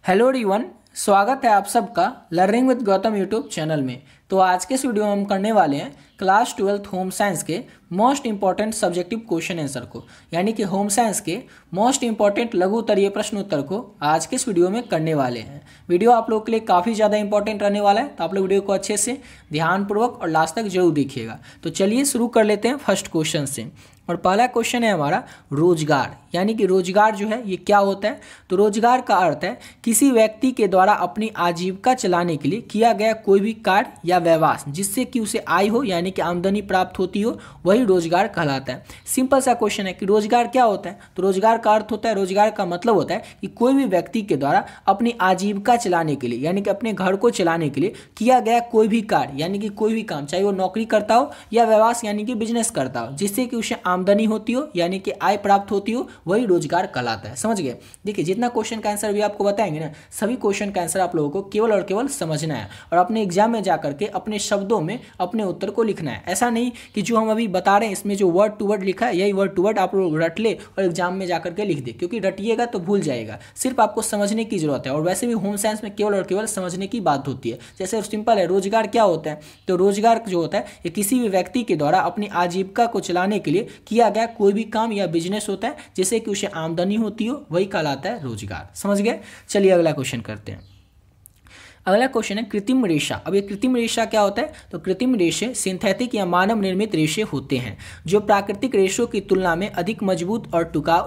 Hello everyone, स्वागत है आप सबका learning with Gautam YouTube channel में। तो आज के इस वीडियो में हम करने वाले हैं क्लास 12 होम साइंस के most important subjective question answer को, यानी कि होम साइंस के मोस्ट इंपॉर्टेंट लघु उत्तरीय प्रश्न उत्तर को आज के इस वीडियो में करने वाले हैं। वीडियो आप लोग के लिए काफ़ी ज़्यादा इंपॉर्टेंट रहने वाला है, तो आप लोग वीडियो को अच्छे से ध्यानपूर्वक और लास्ट तक जरूर देखिएगा। तो चलिए शुरू कर लेते हैं फर्स्ट क्वेश्चन से। और पहला क्वेश्चन है हमारा रोजगार, यानी कि रोजगार जो है ये क्या होता है। तो रोजगार का अर्थ है किसी व्यक्ति के द्वारा अपनी आजीविका चलाने के लिए किया गया कोई भी कार्य या व्यवसाय जिससे कि उसे आय हो, यानी कि आमदनी प्राप्त होती हो, वही रोजगार कहलाता है। सिंपल सा क्वेश्चन है कि रोजगार क्या होता है। तो रोजगार का अर्थ होता है, रोजगार का मतलब होता है कि कोई भी व्यक्ति के द्वारा अपनी आजीविका चलाने के लिए, यानी कि अपने घर को चलाने के लिए किया गया कोई भी कार्य, यानी कि कोई भी काम, चाहे वो नौकरी करता हो या व्यवसाय यानी कि बिजनेस करता हो, जिससे कि उसे आमदनी होती हो, यानी कि आय प्राप्त होती हो, वही रोजगार कहलाता है। समझ गए। देखिए, जितना क्वेश्चन का आंसर भी आपको बताएंगे ना, सभी क्वेश्चन का आंसर आप लोगों को केवल और केवल समझना है और अपने एग्जाम में जाकर के अपने शब्दों में अपने उत्तर को लिखना है। ऐसा नहीं कि जो हम अभी बता रहे हैं इसमें जो वर्ड टू वर्ड लिखा है यही वर्ड टू वर्ड आप लोग रट ले और एग्जाम में जाकर के लिख दे, क्योंकि रटिएगा तो भूल जाएगा। सिर्फ आपको समझने की जरूरत है, और वैसे भी होम साइंस में केवल और केवल समझने की बात होती है। जैसे सिंपल है, रोजगार क्या होता है। तो रोजगार जो होता है ये किसी भी व्यक्ति के द्वारा अपनी आजीविका को चलाने के लिए किया गया कोई भी काम या बिजनेस होता है जिससे कि उसे आमदनी होती हो, वही कहलाता है रोजगार। समझ गए। चलिए अगला क्वेश्चन करते हैं। अगला क्वेश्चन है कृत्रिम रेशा। अब ये कृत्रिम रेशा क्या होता है। तो कृत्रिम रेशे सिंथेटिक या मानव निर्मित रेशे होते हैं जो प्राकृतिक रेशों की तुलना में अधिक मजबूत और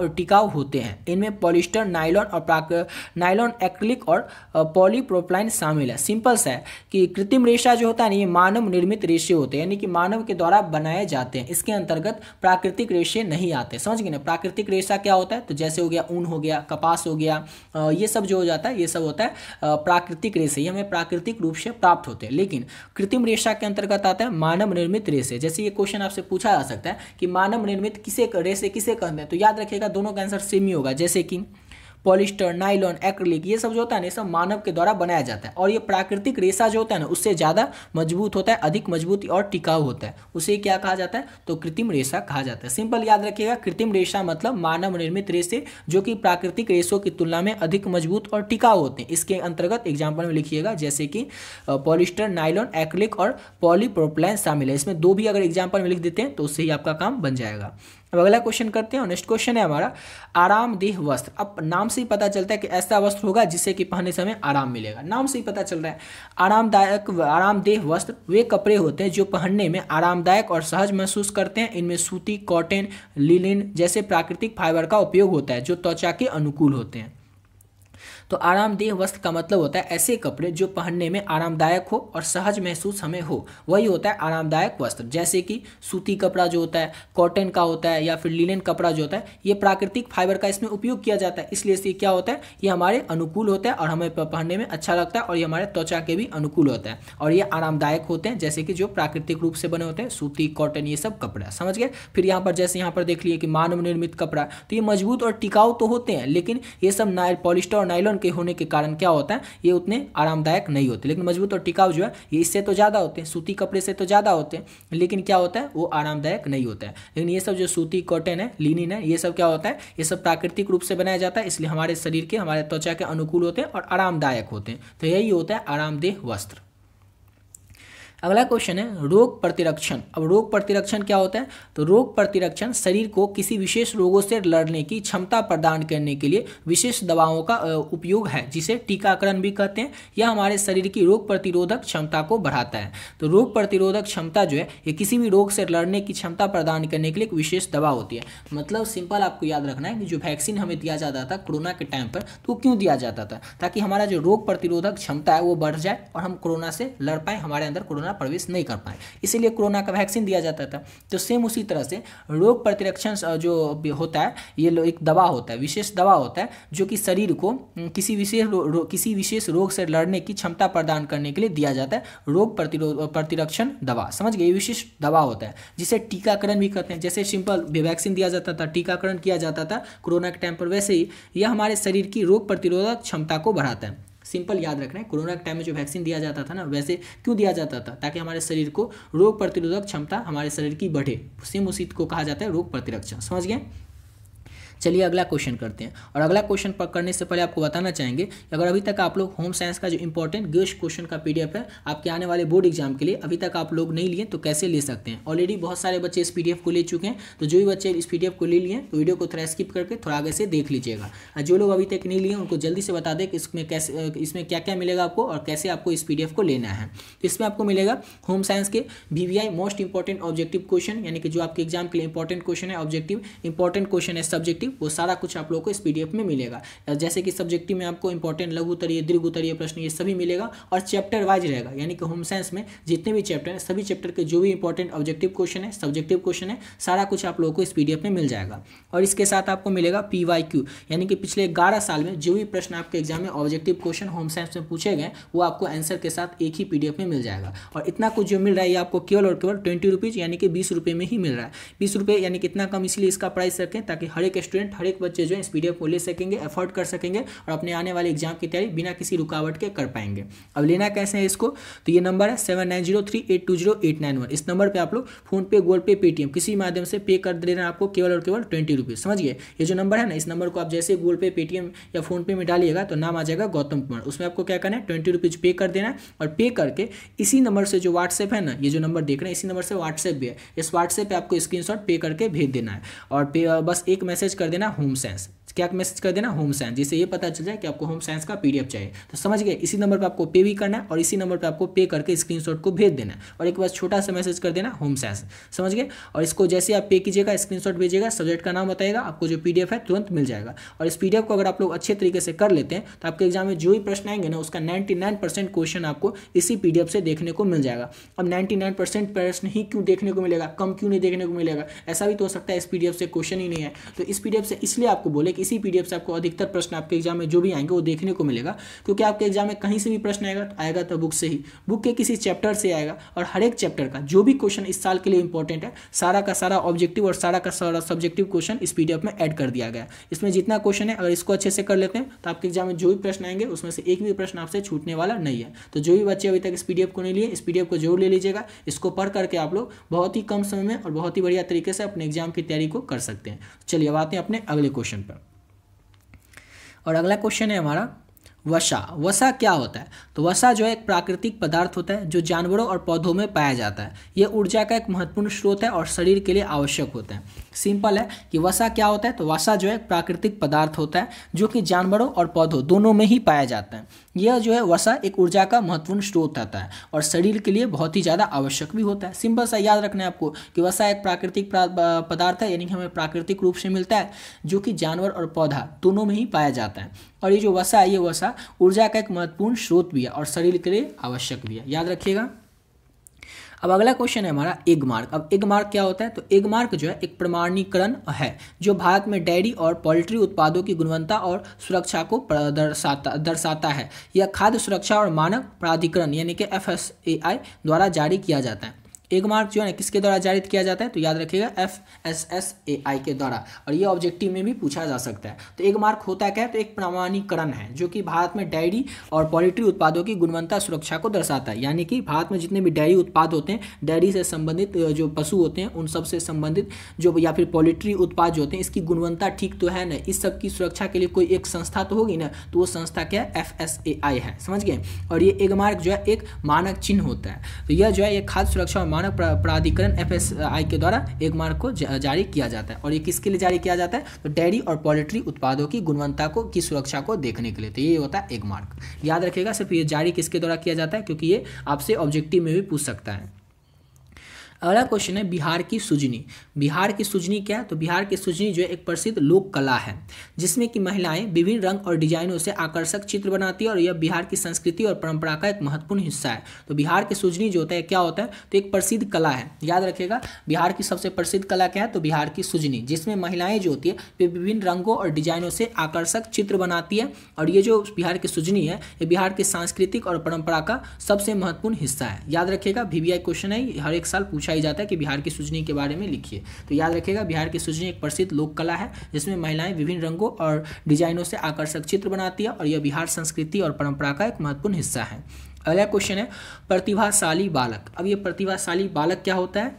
टिकाऊ होते हैं। इनमें पॉलिस्टर, नायलॉन और नायलॉन, एक्रिलिक और पॉलीप्रोपिलीन शामिल है। सिंपल सा है कि कृत्रिम रेशा जो होता है ना, ये मानव निर्मित रेशे होते हैं, यानी कि मानव के द्वारा बनाए जाते हैं। इसके अंतर्गत प्राकृतिक रेशे नहीं आते। समझ गए ना। प्राकृतिक रेशा क्या होता है। तो जैसे हो गया ऊन, हो गया कपास, हो गया ये सब जो हो जाता है, ये सब होता है प्राकृतिक रेशे, हमें प्राकृतिक रूप से प्राप्त होते हैं। लेकिन कृत्रिम रेशा के अंतर्गत आता है मानव निर्मित रेशे। जैसे ये क्वेश्चन आपसे पूछा जा सकता है कि मानव निर्मित रेशे किसे कहते हैं, तो याद रखिएगा दोनों का आंसर सेम ही होगा। जैसे कि पॉलिस्टर, नायलॉन, एक्रिलिक, ये सब जो होता है ना, ये सब मानव के द्वारा बनाया जाता है। और ये प्राकृतिक रेशा जो होता है ना, उससे ज़्यादा मजबूत होता है, अधिक मजबूत और टिकाऊ होता है। उसे क्या कहा जाता है। तो कृत्रिम रेशा कहा जाता है। सिंपल याद रखिएगा, कृत्रिम रेशा मतलब मानव निर्मित रेशे जो कि प्राकृतिक रेशों की तुलना में अधिक मजबूत और टिकाऊ होते हैं। इसके अंतर्गत एग्जाम्पल में लिखिएगा, जैसे कि पॉलिस्टर, नायलॉन, एक्रिलिक और पॉलीप्रोपिलीन शामिल है। इसमें दो भी अगर एग्जाम्पल में लिख देते हैं तो उससे ही आपका काम बन जाएगा। अब अगला क्वेश्चन करते हैं। और नेक्स्ट क्वेश्चन है हमारा आरामदेह वस्त्र। अब नाम से ही पता चलता है कि ऐसा वस्त्र होगा जिससे कि पहनने से हमें आराम मिलेगा। नाम से ही पता चल रहा है। आरामदेह वस्त्र वे कपड़े होते हैं जो पहनने में आरामदायक और सहज महसूस करते हैं। इनमें सूती, कॉटन, लिनन जैसे प्राकृतिक फाइबर का उपयोग होता है जो त्वचा के अनुकूल होते हैं। तो आरामदेह वस्त्र का मतलब होता है ऐसे कपड़े जो पहनने में आरामदायक हो और सहज महसूस हमें हो, वही होता है आरामदायक वस्त्र। जैसे कि सूती कपड़ा जो होता है, कॉटन का होता है, या फिर लिनन कपड़ा जो होता है, ये प्राकृतिक फाइबर का इसमें उपयोग किया जाता है। इसलिए से क्या होता है, ये हमारे अनुकूल होता है और हमें पहनने में अच्छा लगता है, और ये हमारे त्वचा के भी अनुकूल होता है और ये आरामदायक होते हैं, जैसे कि जो प्राकृतिक रूप से बने होते हैं, सूती, कॉटन, ये सब कपड़ा। समझ गए। फिर यहाँ पर जैसे यहाँ पर देख लिए कि मानव निर्मित कपड़ा, तो ये मजबूत और टिकाऊ तो होते हैं, लेकिन ये सब पॉलिस्टर और नायलॉन के होने के कारण क्या होता है, ये उतने आरामदायक नहीं होते। लेकिन मजबूत और टिकाऊ जो है ये इससे तो ज़्यादा होते हैं, सूती कपड़े से तो ज़्यादा होते हैं, लेकिन क्या होता है, वो आरामदायक नहीं होता है। लेकिन ये सब जो सूती, कॉटन है, लिनन है, ये सब क्या होता है, ये सब प्राकृतिक रूप से बनाया जाता है, इसलिए हमारे शरीर के, हमारे त्वचा के अनुकूल होते हैं और आरामदायक होते हैं। तो यही होता है आरामदेह वस्त्र। अगला क्वेश्चन है रोग प्रतिरक्षण। अब रोग प्रतिरक्षण क्या होता है। तो रोग प्रतिरक्षण शरीर को किसी विशेष रोगों से लड़ने की क्षमता प्रदान करने के लिए विशेष दवाओं का उपयोग है, जिसे टीकाकरण भी कहते हैं। यह हमारे शरीर की रोग प्रतिरोधक क्षमता को बढ़ाता है। तो रोग प्रतिरोधक क्षमता जो है ये किसी भी रोग से लड़ने की क्षमता प्रदान करने के लिए एक विशेष दवा होती है। मतलब सिंपल आपको याद रखना है कि जो वैक्सीन हमें दिया जाता था कोरोना के टाइम पर, तो क्यों दिया जाता था, ताकि हमारा जो रोग प्रतिरोधक क्षमता है वो बढ़ जाए और हम कोरोना से लड़ पाए, हमारे अंदर कोरोना प्रवेश नहीं कर पाए, इसीलिए कोरोना का वैक्सीन दिया जाता था। तो सेम उसी तरह से रोग प्रतिरक्षण जो होता है ये एक दवा होता है, विशेष दवा होता है, जो कि शरीर को किसी विशेष रोग से लड़ने की क्षमता प्रदान करने के लिए दिया जाता है। रोग प्रतिरक्षण दवा, समझ गए, विशेष दवा होता है जिसे टीकाकरण भी कहते हैं। जैसे सिंपल वैक्सीन दिया जाता था, टीकाकरण किया जाता था कोरोना के टाइम पर, वैसे ही यह हमारे शरीर की रोग प्रतिरोधक क्षमता को बढ़ाता है। सिंपल याद रखना है, कोरोना के टाइम में जो वैक्सीन दिया जाता था ना, वैसे क्यों दिया जाता था, ताकि हमारे शरीर को रोग प्रतिरोधक क्षमता हमारे शरीर की बढ़े। सेम उसी को कहा जाता है रोग प्रतिरक्षण। समझ गए। चलिए अगला क्वेश्चन करते हैं। और अगला क्वेश्चन पर करने से पहले आपको बताना चाहेंगे कि अगर अभी तक आप लोग होम साइंस का जो इंपॉर्टेंट गेस्ट क्वेश्चन का पीडीएफ है आपके आने वाले बोर्ड एग्जाम के लिए अभी तक आप लोग नहीं लिए तो कैसे ले सकते हैं। ऑलरेडी बहुत सारे बच्चे इस पीडीएफ को ले चुके हैं, तो जो भी बच्चे इस पीडीएफ को ले लिए तो वीडियो को थोड़ा स्किप करके थोड़ा आगे से देख लीजिएगा। और जो लोग अभी तक नहीं लिए उनको जल्दी से बता दें कि इसमें क्या क्या मिलेगा आपको और कैसे आपको इस पीडीएफ को लेना है। तो इसमें आपको मिलेगा होम साइंस के VVI most important objective question, यानी कि जो आपके एग्जाम के लिए इंपॉर्टेंट क्वेश्चन है, ऑब्जेक्टिव इंपॉर्टेंट क्वेश्चन है सब्जेक्टिव, वो सारा कुछ आप लोगों को इस पीडीएफ में मिलेगा। जैसे कि सब्जेक्टिव में आपको इंपॉर्टेंट लघु उत्तरीय, दीर्घ उत्तरीय प्रश्न ये सभी मिलेगा और चैप्टर वाइज रहेगा, यानी कि होम साइंस में जितने भी चैप्टर हैं सभी चैप्टर के जो भी इंपॉर्टेंट ऑब्जेक्टिव क्वेश्चन है, सब्जेक्टिव क्वेश्चन है, सारा कुछ आप लोगों को इस पीडीएफ में मिल जाएगा। और इसके साथ आपको मिलेगा PYQ, यानी कि पिछले 11 साल में जो भी प्रश्न आपके एग्जाम में ऑब्जेक्टिव क्वेश्चन होम साइंस में पूछे गए वो आपको आंसर के साथ एक ही पीडीएफ में मिल जाएगा। और इतना कुछ जो मिल रहा है ये आपको केवल और केवल 20 रुपीज़ यानी कि 20 रुपये में ही मिल रहा है। 20 रुपये यानी कितना कम, इसलिए इसका प्राइस रखें ताकि हर एक स्टूडेंट, हर एक बच्चे जो है इस पीडीएफ को ले सकेंगे, अफोर्ड कर सकेंगे और अपने आने वाले एग्जाम की तैयारी बिना किसी रुकावट के कर पाएंगे। अब लेना कैसे है इसको, तो ये नंबर है 7903820891। इस नंबर पर आप लोग फोनपे, गूगल पे, पेटीएम किसी माध्यम से पे कर देना, आपको केवल और केवल 20 रुपीज़। समझ गए। ये जो नंबर है ना, इस नंबर को आप जैसे गूगल पे, पेटीएम या फोनपे में डालिएगा तो नाम आ जाएगा गौतम कुमार। उसमें आपको क्या करना है, 20 रुपीज़ पे कर देना है और पे करके इसी नंबर से जो व्हाट्सएप है ना, ये जो नंबर देख रहे हैं इसी नंबर से व्हाट्सएप भी है, इस व्हाट्सएप पे आपको स्क्रीनशॉट पे करके भेज देना है और बस एक मैसेज कर देना होम साइंस। क्या मैसेज कर देना, होम साइंस, जिससे ये पता चल जाए कि आपको होम साइंस का पीडीएफ चाहिए। तो समझ गए, इसी नंबर पे आपको पे भी करना है और इसी नंबर पे आपको पे करके स्क्रीनशॉट को भेज देना है और एक बार छोटा सा मैसेज कर देना होम साइंस। समझ गए। और इसको जैसे आप पे कीजिएगा, स्क्रीनशॉट भेजिएगा, सब्जेक्ट का नाम बताइएगा, आपको जो पीडीएफ है तुरंत मिल जाएगा। और इस पीडीएफ को अगर आप लोग अच्छे तरीके से कर लेते हैं तो आपके एग्जाम में जो भी प्रश्न आएंगे ना उसका 99% क्वेश्चन आपको इसी पीडीएफ से देखने को मिल जाएगा। अब 99% प्रश्न ही क्यों देखने को मिलेगा, कम क्यों नहीं देखने को मिलेगा, ऐसा भी तो हो सकता है इस पीडीएफ से क्वेश्चन ही नहीं है। तो इस पीडीएफ से इसलिए आपको बोले कि इसी पीडीएफ से आपको अधिकतर प्रश्न आपके एग्जाम में जो भी आएंगे वो देखने को मिलेगा, क्योंकि आपके एग्जाम में कहीं से भी प्रश्न आएगा तो बुक से ही, बुक के किसी चैप्टर से आएगा और हर एक चैप्टर का जो भी क्वेश्चन इस साल के लिए इंपॉर्टेंट है सारा का सारा ऑब्जेक्टिव और सारा का सारा सब्जेक्टिव क्वेश्चन इस पीडीएफ में ऐड कर दिया गया। इसमें जितना क्वेश्चन है अगर इसको अच्छे से कर लेते हैं तो आपके एग्जाम में जो भी प्रश्न आएंगे उसमें से एक भी प्रश्न आपसे छूटने वाला नहीं है। तो जो भी बच्चे अभी तक इस पीडीएफ को नहीं लिए, इस पीडीएफ को जरूर ले लीजिएगा। इसको पढ़ करके आप लोग बहुत ही कम समय में और बहुत ही बढ़िया तरीके से अपने एग्जाम की तैयारी को कर सकते हैं। चलिए अब आते हैं अपने अगले क्वेश्चन पर। और अगला क्वेश्चन है हमारा वसा। वसा क्या होता है, तो वसा जो है एक प्राकृतिक पदार्थ होता है जो जानवरों और पौधों में पाया जाता है। यह ऊर्जा का एक महत्वपूर्ण स्रोत है और शरीर के लिए आवश्यक होता है। सिंपल है कि वसा क्या होता है, तो वसा जो है एक प्राकृतिक पदार्थ होता है जो कि जानवरों और पौधों दोनों में ही पाया जाता है। यह जो है वसा एक ऊर्जा का महत्वपूर्ण स्रोत आता है और शरीर के लिए बहुत ही ज़्यादा आवश्यक भी होता है। सिंपल सा याद रखना है आपको कि वसा एक प्राकृतिक पदार्थ है, यानी कि हमें प्राकृतिक रूप से मिलता है जो कि जानवर और पौधा दोनों में ही पाया जाता है। और ये जो वसा है, ये वसा ऊर्जा का एक महत्वपूर्ण स्रोत भी है और शरीर के लिए आवश्यक भी है, याद रखिएगा। अब अगला क्वेश्चन है हमारा एग मार्क। अब एग मार्क क्या होता है, तो एग मार्क जो है एक प्रमाणीकरण है जो भारत में डेयरी और पोल्ट्री उत्पादों की गुणवत्ता और सुरक्षा को दर्शाता है। यह खाद्य सुरक्षा और मानक प्राधिकरण यानी कि FSSAI द्वारा जारी किया जाता है। एग मार्क जो है किसके द्वारा जारी किया जाता है, तो याद रखिएगा FSSAI के द्वारा, और ये ऑब्जेक्टिव में भी पूछा जा सकता है। तो एग मार्क होता क्या है, तो एक प्रमाणीकरण है जो कि भारत में डेयरी और पोल्ट्री उत्पादों की गुणवत्ता सुरक्षा को दर्शाता है। यानी कि भारत में जितने भी डेयरी उत्पाद होते हैं, डेयरी से संबंधित जो पशु होते हैं उन सब से संबंधित जो या फिर पोल्ट्री उत्पाद जो होते हैं इसकी गुणवत्ता ठीक तो है ना, इस सब की सुरक्षा के लिए कोई एक संस्था तो होगी ना, तो वो संस्था क्या है, FSSAI है। समझ गए। और ये एग मार्क जो है एक मानक चिन्ह होता है। तो यह जो है ये खाद्य सुरक्षा और मानक प्राधिकरण FSSAI के द्वारा एग मार्क को जारी किया जाता है। और ये किसके लिए जारी किया जाता है, तो डेयरी और पोल्ट्री उत्पादों की गुणवत्ता को की सुरक्षा को देखने के लिए। तो ये होता है एग मार्क, याद रखिएगा। सिर्फ ये जारी किसके द्वारा किया जाता है, क्योंकि ये आपसे ऑब्जेक्टिव में भी पूछ सकता है। अगला क्वेश्चन है बिहार की सुजनी। बिहार की सुजनी क्या है, तो बिहार की सुजनी जो है एक प्रसिद्ध लोक कला है जिसमें कि महिलाएं विभिन्न रंग और डिजाइनों से आकर्षक चित्र बनाती है और यह बिहार की संस्कृति और परंपरा का एक महत्वपूर्ण हिस्सा है। तो बिहार की सुजनी जो होता है क्या होता है, तो एक प्रसिद्ध कला है। याद रखिएगा, बिहार की सबसे प्रसिद्ध कला क्या है, तो बिहार की सुजनी, जिसमें महिलाएं जो होती है वे विभिन्न रंगों और डिजाइनों से आकर्षक चित्र बनाती है। और ये जो बिहार की सुजनी है ये बिहार की सांस्कृतिक और परंपरा का सबसे महत्वपूर्ण हिस्सा है। याद रखिएगा, VVI क्वेश्चन है, हर एक साल पूछा ही जाता है कि बिहार की सुजनी के बारे में लिखिए। तो याद रखिएगा, बिहार की सुजनी एक प्रसिद्ध लोक कला है जिसमें महिलाएं विभिन्न रंगों और डिजाइनों से आकर्षक चित्र बनाती है और यह बिहार संस्कृति और परंपरा का एक महत्वपूर्ण हिस्सा है। अगला क्वेश्चन है प्रतिभाशाली बालक। अब ये प्रतिभाशाली बालक क्या होता है,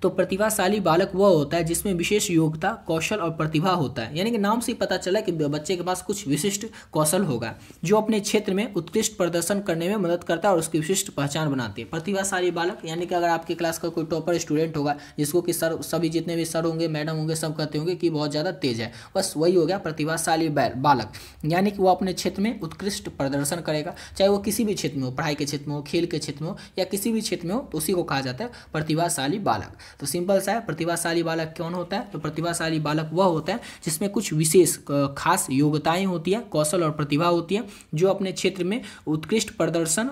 तो प्रतिभाशाली बालक वह होता है जिसमें विशेष योग्यता, कौशल और प्रतिभा होता है। यानी कि नाम से ही पता चला कि बच्चे के पास कुछ विशिष्ट कौशल होगा जो अपने क्षेत्र में उत्कृष्ट प्रदर्शन करने में मदद करता है और उसकी विशिष्ट पहचान बनाती है। प्रतिभाशाली बालक यानी कि अगर आपकी क्लास का कोई टॉपर स्टूडेंट होगा जिसको कि सर, सभी जितने भी सर होंगे, मैडम होंगे, सब कहते होंगे कि बहुत ज़्यादा तेज है, बस वही हो गया प्रतिभाशाली बालक। यानी कि वो अपने क्षेत्र में उत्कृष्ट प्रदर्शन करेगा, चाहे वो किसी भी क्षेत्र में हो, पढ़ाई के क्षेत्र में हो, खेल के क्षेत्र में हो या किसी भी क्षेत्र में हो, तो उसी को कहा जाता है प्रतिभाशाली बालक। तो सिंपल सा है, प्रतिभाशाली बालक कौन होता है? तो प्रतिभाशाली बालक वह होता है जिसमें कुछ विशेष खास योग्यताएं होती है, कौशल और प्रतिभा होती है, जो अपने क्षेत्र में उत्कृष्ट प्रदर्शन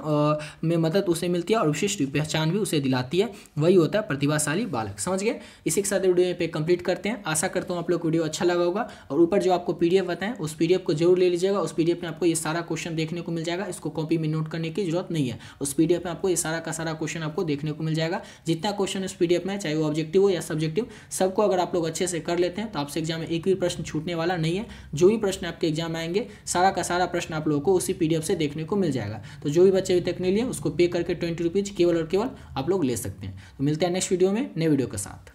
में मदद उसे मिलती है और विशिष्ट पहचान भी उसे दिलाती है, वही होता है प्रतिभाशाली बालक। समझ गए? इसी के साथ वीडियो पे कंप्लीट करते हैं। आशा करता हूँ आप लोग को वीडियो अच्छा लगा होगा और ऊपर जो आपको पीडीएफ बताएं उस पीडीएफ को जरूर ले लीजिएगा। उस पीडीएफ में आपको ये सारा क्वेश्चन देखने को मिल जाएगा, इसको कॉपी में नोट करने की जरूरत नहीं है। उस पीडीएफ में आपको ये सारा का सारा क्वेश्चन आपको देखने को मिल जाएगा। जितना क्वेश्चन इस पीडीएफ में, चाहे वो ऑब्जेक्टिव हो या सब्जेक्टिव, सबको अगर आप लोग अच्छे से कर लेते हैं तो आपसे एग्जाम में एक भी प्रश्न छूटने वाला नहीं है। जो भी प्रश्न आपके एग्जाम में आएंगे, सारा का सारा प्रश्न आप लोगों को उसी पीडीएफ से देखने को मिल जाएगा। तो जो भी बच्चे अभी तक नहीं लिए उसको पे करके 20 रुपीज़ केवल और केवल आप लोग ले सकते हैं। तो मिलते हैं नेक्स्ट वीडियो में नए वीडियो के साथ।